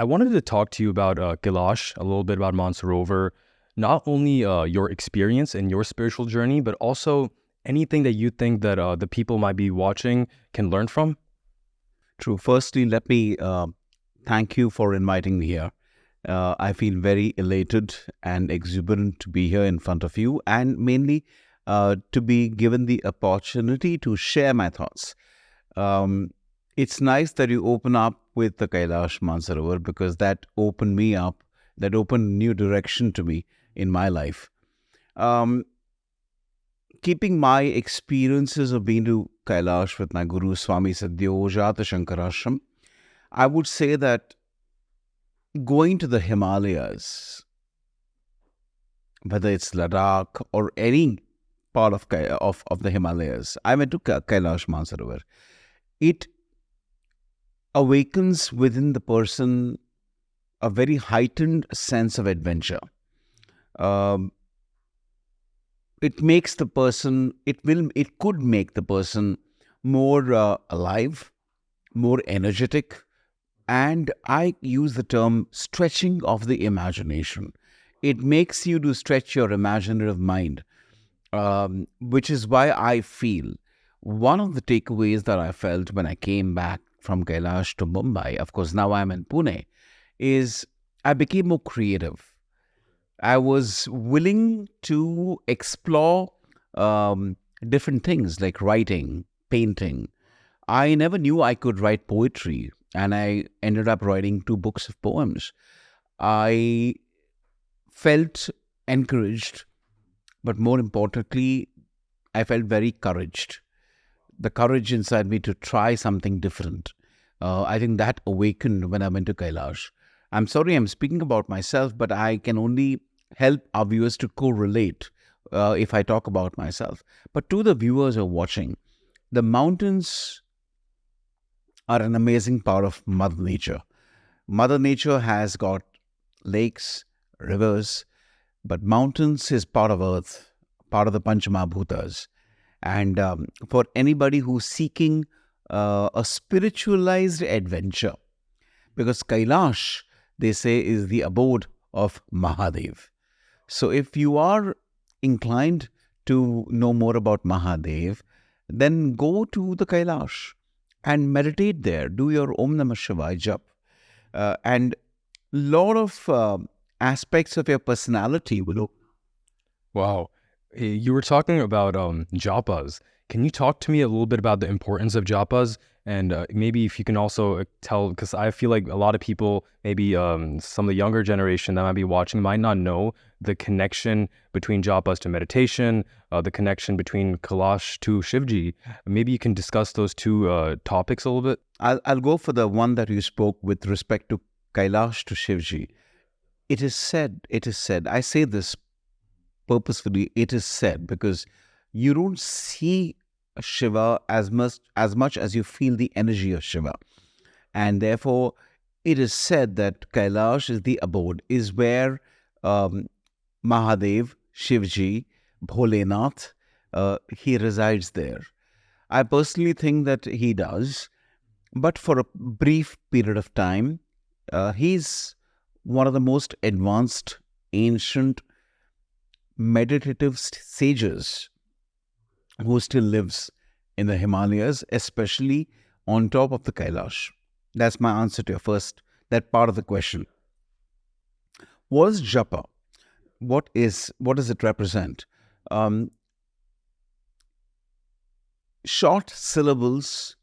I wanted to talk to you about Kailash, a little bit about Mansrover, not only your experience and your spiritual journey, but also anything that you think that the people might be watching can learn from. True. Firstly, let me thank you for inviting me here. I feel very elated and exuberant to be here in front of you, and mainly to be given the opportunity to share my thoughts. Um, it's nice that you open up with the Kailash Mansarovar because that opened me up, that opened new direction to me in my life. Um, Keeping my experiences of being to Kailash with my Guru Swami Sadyojata Shankarashram, I would say that going to the Himalayas, whether it's Ladakh or any part of of the Himalayas, I went to Kailash Mansarovar. It awakens within the person a very heightened sense of adventure. Um, it makes the person, it could make the person more alive, more energetic, and I use the term stretching of the imagination. It makes you to stretch your imaginative mind, which is why I feel one of the takeaways that I felt when I came back from Kailash to Mumbai, of course, now I'm in Pune, is I became more creative. I was willing to explore different things like writing, painting. I never knew I could write poetry, and I ended up writing two books of poems. I felt encouraged, but more importantly, I felt very encouraged. The courage inside me to try something different. I think that awakened when I went to Kailash. I'm sorry I'm speaking about myself, but I can only help our viewers to correlate if I talk about myself. But to the viewers who are watching, the mountains are an amazing part of Mother Nature. Mother Nature has got lakes, rivers, but mountains is part of earth, part of the Panchamahabhutas. And for anybody who's seeking a spiritualized adventure, because Kailash, they say, is the abode of Mahadev. So if you are inclined to know more about Mahadev, then go to the Kailash and meditate there. Do your Om Namah Shivaya jap. And lot of aspects of your personality will. Wow. You were talking about japas. Can you talk to me a little bit about the importance of japas? And maybe if you can also tell, because I feel like a lot of people, maybe some of the younger generation that might be watching might not know the connection between japas to meditation, the connection between Kailash to Shivji. Maybe you can discuss those two topics a little bit. I'll go for the one that you spoke with respect to Kailash to Shivji. It is said, I say this purposefully, it is said, because you don't see Shiva as much as you feel the energy of Shiva. And therefore, it is said that Kailash is the abode, is where Mahadev, Shivji, Bholenath, he resides there. I personally think that he does, but for a brief period of time, he's one of the most advanced, ancient, meditative sages who still lives in the Himalayas, especially on top of the Kailash. That's my answer to your that part of the question. What is Japa? What does it represent? Short syllables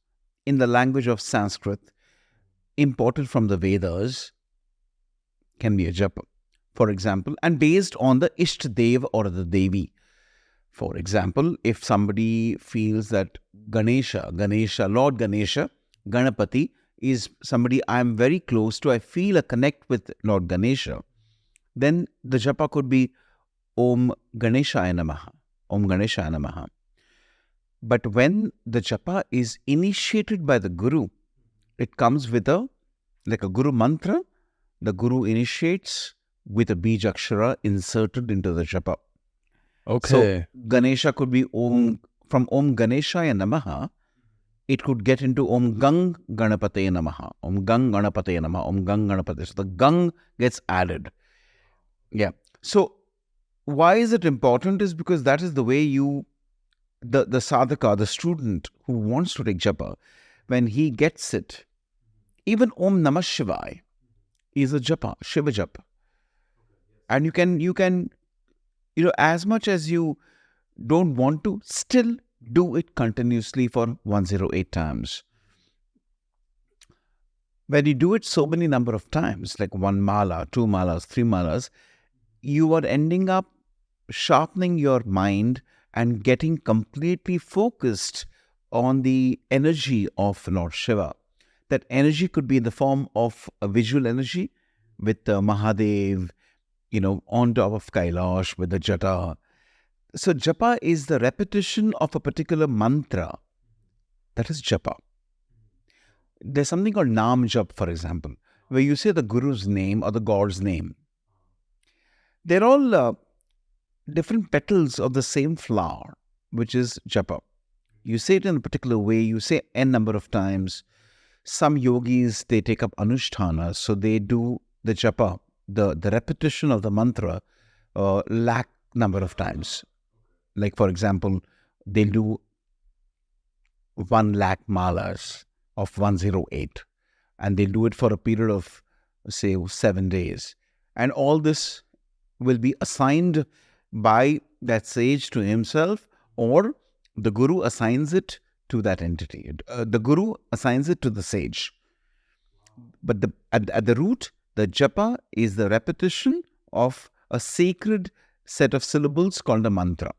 in the language of Sanskrit, imported from the Vedas, can be a japa, for example, and based on the Ishtadev or the Devi. For example, if somebody feels that Ganesha, Lord Ganesha, Ganapati is somebody I'm very close to, I feel a connect with Lord Ganesha, then the japa could be Om Ganeshaya Namaha, Om Ganeshaya Namaha. But when the japa is initiated by the Guru, it comes with like a Guru mantra. The Guru initiates with a Bijakshara inserted into the japa. So Okay. Ganesha could be from Om Ganeshaya Namaha. it could get into Om Gang Ganapate Namaha, Om Gang Ganapate Namaha, Om Gang Ganapate. So the Gang gets added. Yeah. So why is it important? Is because that is the way the sadhaka, the student who wants to take japa, when he gets it, even Om Namah Shivaya is a japa, Shiva japa. And you can, as much as you don't want to, still do it continuously for 108 times. When you do it so many number of times, like 1 mala, 2 malas, 3 malas, you are ending up sharpening your mind and getting completely focused on the energy of Lord Shiva. That energy could be in the form of a visual energy with Mahadev, on top of Kailash with the Jata. So Japa is the repetition of a particular mantra. That is Japa. There's something called Nam Jap, for example, where you say the Guru's name or the God's name. They're all different petals of the same flower, which is Japa. You say it in a particular way, you say n number of times. Some yogis, they take up Anushthanas, so they do the Japa, the repetition of the mantra, lakh number of times. Like, for example, they'll do 1 lakh malas of 108, and they'll do it for a period of, say, 7 days. And all this will be assigned by that sage to himself, or the Guru assigns it to that entity. The Guru assigns it to the sage. But at the root, the japa is the repetition of a sacred set of syllables called a mantra.